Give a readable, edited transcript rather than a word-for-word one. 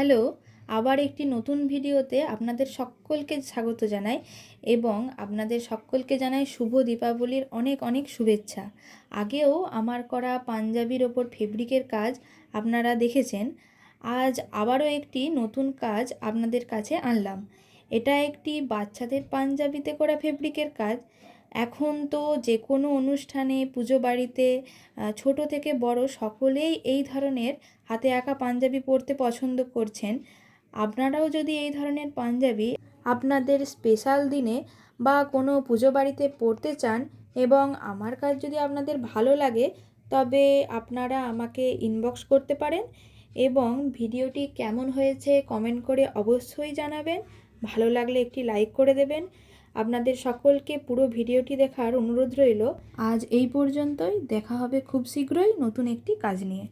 Hello, আবার একটি নতুন ভিডিওতে আপনাদের সকলকে স্বাগত জানাই এবং আপনাদের সকলকে জানাই শুভ দীপাবলির অনেক অনেক শুভেচ্ছা। আগেও আমার করা পাঞ্জাবির ওপর ফেব্রিকের কাজ আপনারা দেখেছেন। আজ আবারও একটি নতুন কাজ আপনাদের কাছে আনলাম। এটা একটি বাচ্চাদের পাঞ্জাবিতে করা ফেব্রিকের কাজ। এখন তো যে কোনো অনুষ্ঠানে, পুজো বাড়িতে ছোট থেকে বড় সকলেই এই ধরনের হাতে আঁকা পাঞ্জাবি পরতে পছন্দ করছেন। আপনারাও যদি এই ধরনের পাঞ্জাবি আপনাদের স্পেশাল দিনে বা কোনো পুজো বাড়িতে পরতে চান এবং আমার কাজ যদি আপনাদের ভালো লাগে, তবে আপনারা আমাকে ইনবক্স করতে পারেন এবং ভিডিওটি কেমন হয়েছে কমেন্ট করে অবশ্যই জানাবেন। ভালো লাগলে একটি লাইক করে দেবেন। আপনাদের সকলকে পুরো ভিডিওটি দেখার অনুরোধ রইল। আজ এই পর্যন্তই, দেখা হবে খুব শীঘ্রই নতুন একটি কাজ নিয়ে।